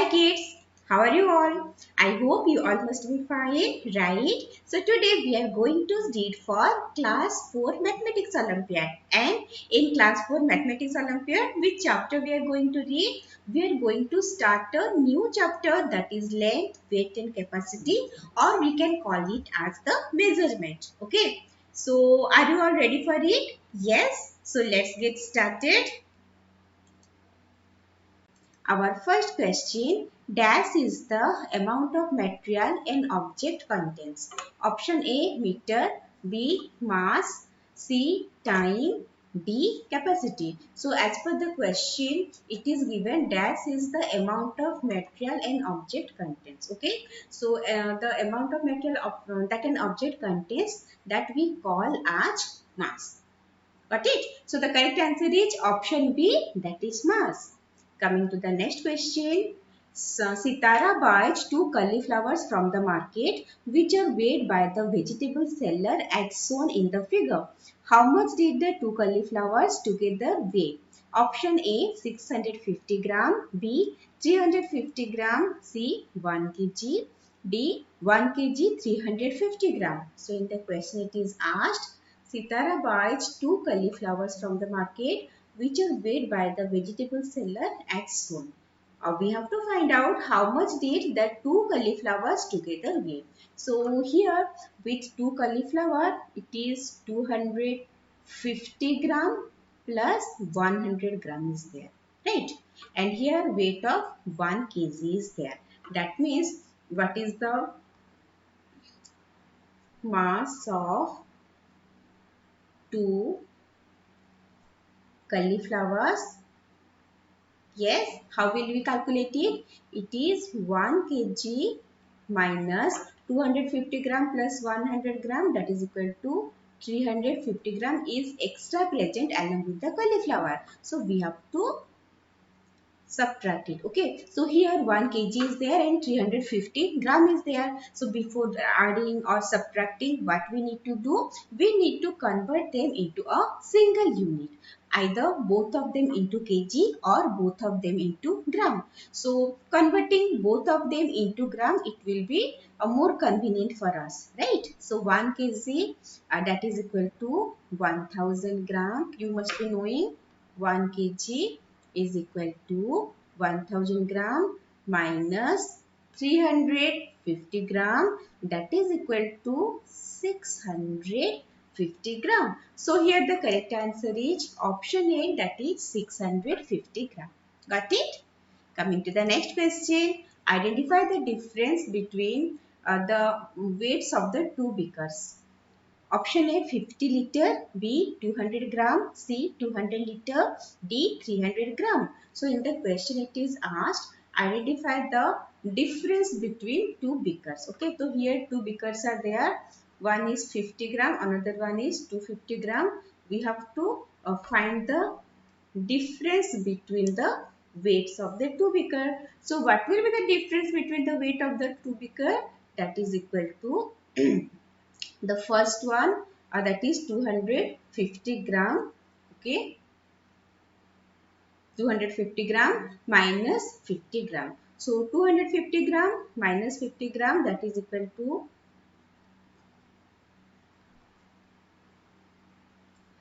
Hi kids, how are you all? I hope you all must be fine, right? So today we are going to read for class 4 Mathematics Olympiad. And in class 4 Mathematics Olympiad, which chapter we are going to read? We are going to start a new chapter, that is length, weight and capacity, or we can call it as the measurement. Okay. So are you all ready for it? Yes. So let's get started. Our first question, dash is the amount of material an object contains. Option A, meter, B, mass, C, time, D, capacity. So as per the question, it is given dash is the amount of material an object contains. Okay. So the amount of material that an object contains, that we call as mass. Got it? So the correct answer is option B, that is mass. Coming to the next question. Sitara buys 2 cauliflowers from the market which are weighed by the vegetable seller as shown in the figure. How much did the 2 cauliflowers together weigh? Option A 650 gram, B 350 gram, C 1 kg, D 1 kg 350 gram. So in the question it is asked, Sitara buys 2 cauliflowers from the market which are weighed by the vegetable seller as shown. We have to find out how much did the 2 cauliflowers together weigh. So here with 2 cauliflower it is 250 gram plus 100 gram is there, right? And here weight of 1 kg is there. That means what is the mass of 2 cauliflowers? Yes, how will we calculate it? It is 1 kg minus 250 gram plus 100 gram, that is equal to 350 gram is extra present along with the cauliflower. So we have to subtract it. Okay, so here 1 kg is there and 350 gram is there. So before adding or subtracting, what we need to do? We need to convert them into a single unit, either both of them into kg or both of them into gram. So converting both of them into gram, it will be more convenient for us, right? So 1 kg that is equal to 1000 gram. You must be knowing 1 kg is equal to 1000 gram minus 350 gram, that is equal to 650 gram. So here the correct answer is option A, that is 650 gram. Got it? Coming to the next question, identify the difference between the weights of the two beakers. Option A 50 liter, B 200 gram, C 200 liter, D 300 gram. So in the question it is asked, identify the difference between two beakers. Okay, so here two beakers are there. One is 50 gram, another one is 250 gram. We have to find the difference between the weights of the two beaker. So what will be the difference between the weight of the two beaker? That is equal to the first one that is 250 gram. Okay, 250 gram minus 50 gram. So 250 gram minus 50 gram, that is equal to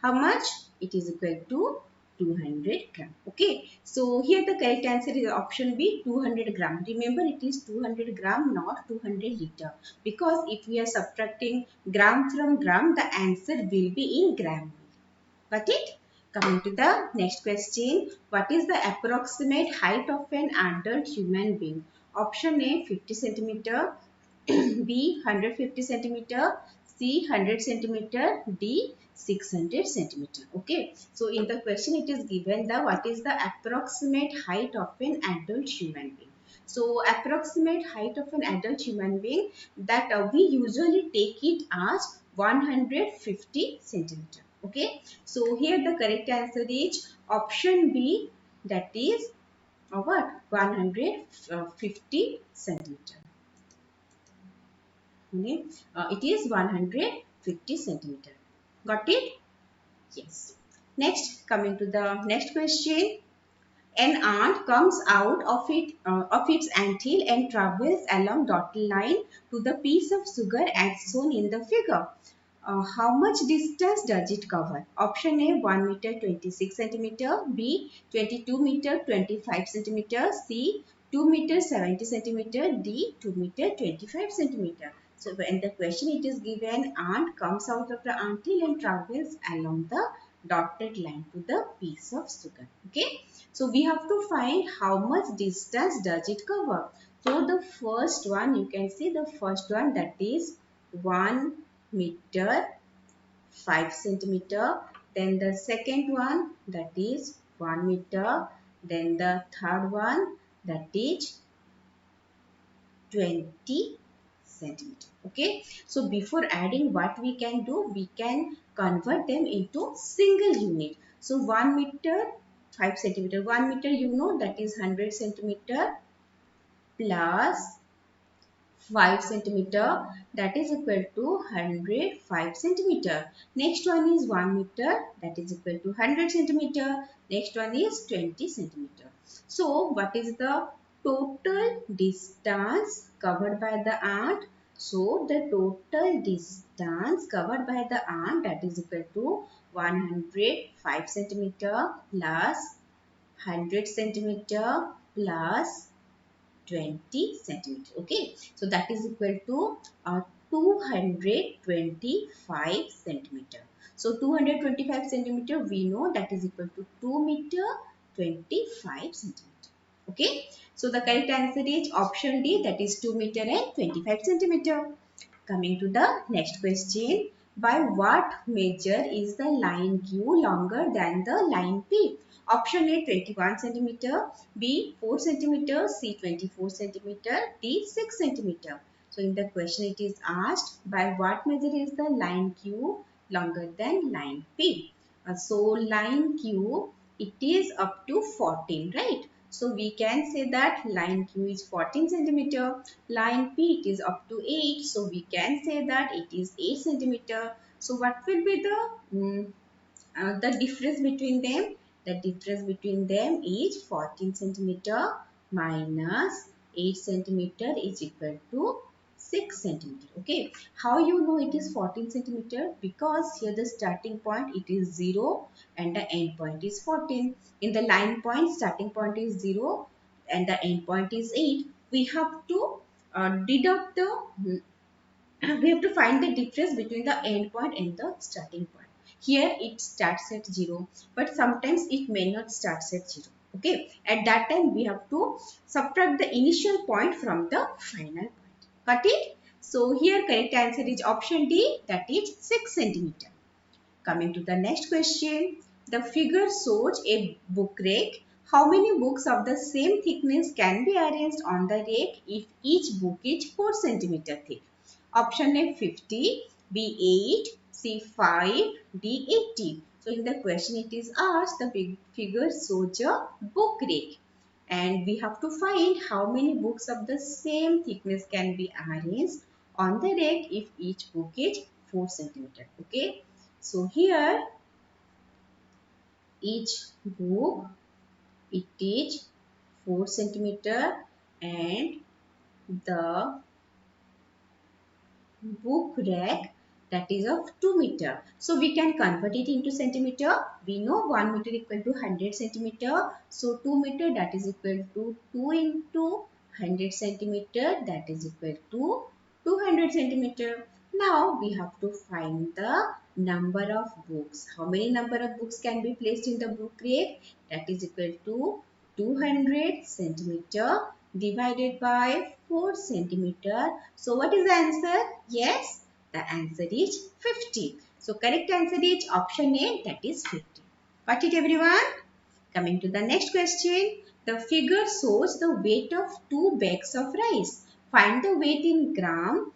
how much? It is equal to 200 gram. Okay, so here the correct answer is option B 200 gram. Remember it is 200 gram, not 200 liter, because if we are subtracting gram from gram, the answer will be in gram. Got it? Coming to the next question. What is the approximate height of an adult human being? Option A 50 centimeter, B 150 centimeter, C 100 centimeter, D 600 centimeter. Okay. So in the question it is given the what is the approximate height of an adult human being. So approximate height of an adult human being, that we usually take it as 150 centimeter. Okay, so here the correct answer is option B, that is what, 150 centimeter. Okay, it is 150 centimeter. Got it? Yes. Next, coming to the next question. An ant comes out of its anthill and travels along dotted line to the piece of sugar as shown in the figure. How much distance does it cover? Option A 1 meter 26 centimeter, B 22 meter 25 centimeter, C 2 meter 70 centimeter, D 2 meter 25 centimeter. So when the question it is given, ant comes out of the anthill and travels along the dotted line to the piece of sugar. Okay. So we have to find how much distance does it cover. So the first one, you can see the first one, that is 1 meter 5 centimeter. Then the second one, that is 1 meter. Then the third one, that is 20 centimeter. Okay. So before adding, what we can do, we can convert them into single unit. So 1 meter 5 centimeter, 1 meter, you know, that is 100 centimeter plus 5 centimeter, that is equal to 105 centimeter. Next one is 1 meter, that is equal to 100 centimeter. Next one is 20 centimeter. So what is the total distance covered by the ant? So the total distance covered by the ant, that is equal to 105 centimeter plus 100 centimeter plus 20 centimeter. Okay, so that is equal to 225 centimeter. So 225 centimeter, we know that is equal to 2 meter 25 centimeter. Okay, so the correct answer is option D, that is 2 meter and 25 centimeter. Coming to the next question, by what measure is the line Q longer than the line P? Option A 21 centimeter, B 4 centimeter, C 24 centimeter, D 6 centimeter. So in the question it is asked, by what measure is the line Q longer than line P? So line Q, it is up to 14, right? So we can say that line Q is 14 centimeter. Line P, it is up to 8. So we can say that it is 8 centimeter. So what will be the difference between them? The difference between them is 14 centimeter minus 8 centimeter is equal to 6 centimeter. Okay, how you know it is 14 centimeter? Because here the starting point it is 0 and the end point is 14. In the line point, starting point is 0 and the end point is 8. We have to deduct the we have to find the difference between the end point and the starting point. Here it starts at 0, but sometimes it may not start at 0. Okay, at that time we have to subtract the initial point from the final point. Got it? So here correct answer is option D, that is 6 centimeter. Coming to the next question, the figure shows a book rack. How many books of the same thickness can be arranged on the rack if each book is 4 centimeter thick? Option A 50, B 8, C 5, D 80. So in the question it is asked, the big figure shows a book rack and we have to find how many books of the same thickness can be arranged on the rack if each book is 4 centimeter. Okay. So here each book it is 4 centimeter and the book rack that is of 2 meter. So we can convert it into centimeter. We know 1 meter equal to 100 centimeter. So 2 meter that is equal to 2 into 100 centimeter, that is equal to 200 centimeter. Now we have to find the number of books. How many number of books can be placed in the book rack? That is equal to 200 centimeter divided by 4 centimeter. So what is the answer? Yes, the answer is 50. So correct answer is option A, that is 50. Got it everyone? Coming to the next question. The figure shows the weight of 2 bags of rice. Find the weight in gram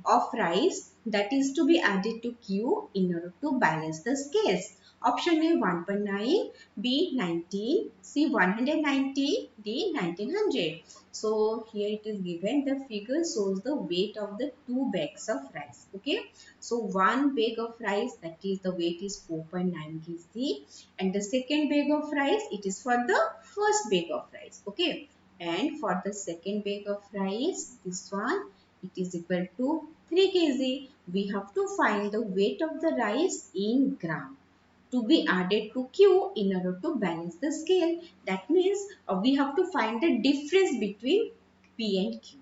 of rice that is to be added to Q in order to balance the scales. Option A 1.9, B 19, C 190, D 1900. So here it is given, the figure shows the weight of the 2 bags of rice. Okay, so one bag of rice, that is the weight is 4.9 kg, and the second bag of rice, it is for the first bag of rice. Okay, and for the second bag of rice, this one, it is equal to 3 kg. We have to find the weight of the rice in gram to be added to Q in order to balance the scale. That means we have to find the difference between P and Q.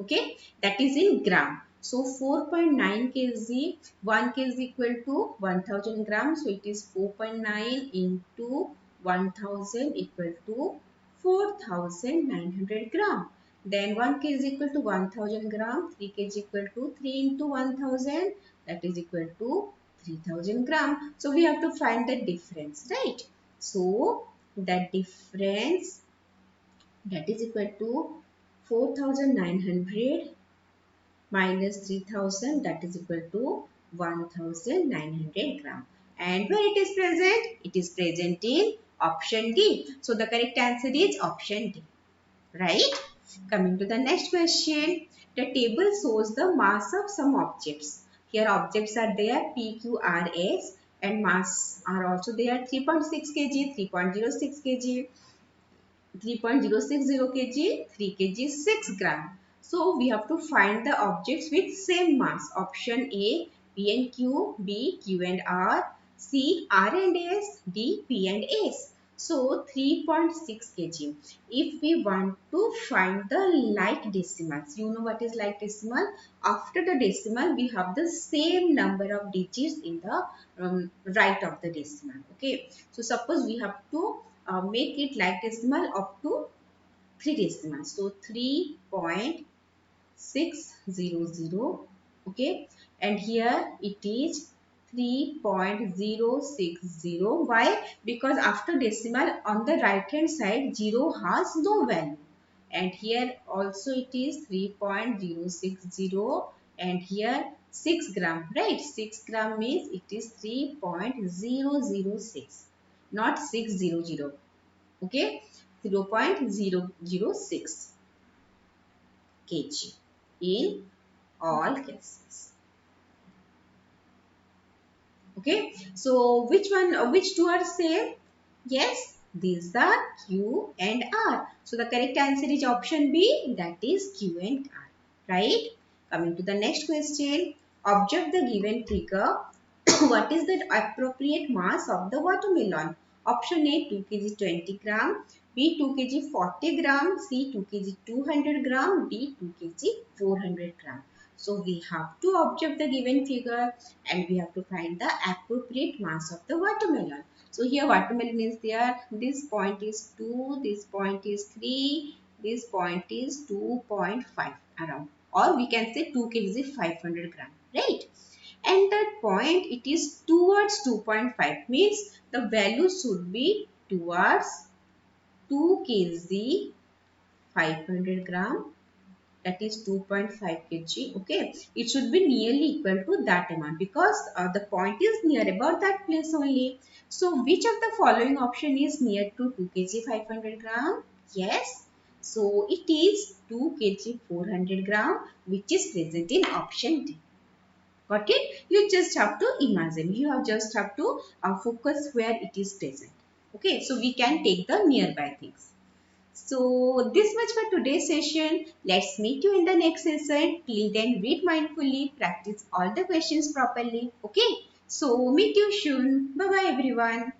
Okay, that is in gram. So 4.9 kg, 1 kg is equal to 1000 grams. So it is 4.9 into 1000 equal to 4900 gram. Then 1 kg is equal to 1000 gram, 3 kg equal to 3 into 1000, that is equal to 3000 gram. So we have to find the difference, right? So the difference, that is equal to 4900 minus 3000, that is equal to 1900 gram. And where it is present? It is present in option D. So the correct answer is option D. Right? Coming to the next question. The table shows the mass of some objects. Here objects are there P, Q, R, S, and mass are also there 3.6 kg, 3.06 kg, 3.060 kg, 3 kg, 6 gram. So we have to find the objects with same mass. Option A, P and Q, B, Q and R, C, R and S, D, P and S. So 3.6 kg. If we want to find the like decimals, you know what is like decimal? After the decimal, we have the same number of digits in the right of the decimal. Okay. So suppose we have to make it like decimal up to 3 decimals. So 3.600. Okay, and here it is 3.060. Why? Because after decimal on the right hand side 0 has no value, and here also it is 3.060, and here 6 gram, right? 6 gram means it is 3.006, not 600. Okay, 0.006 kg in all cases. Okay, so which two are same? Yes, these are Q and R. So the correct answer is option B, that is Q and R. Right? Coming to the next question. Observe the given figure. What is the appropriate mass of the watermelon? Option A 2 kg 20 gram, B 2 kg 40 gram, C 2 kg 200 gram, D 2 kg 400 gram. So we have to observe the given figure and we have to find the appropriate mass of the watermelon. So here watermelon is there, this point is 2, this point is 3, this point is 2.5 around, or we can say 2 kg 500 gram, right? And that point it is towards 2.5, means the value should be towards 2 kg 500 gram, that is 2.5 kg. Okay, it should be nearly equal to that amount because the point is near about that place only. So which of the following option is near to 2 kg 500 gram? Yes, so it is 2 kg 400 gram, which is present in option D. Got it? You just have to imagine. You have just have to focus where it is present. Okay, so we can take the nearby things. So this much for today's session. Let's meet you in the next session. Till then, read mindfully, practice all the questions properly. Okay, so meet you soon. Bye bye everyone.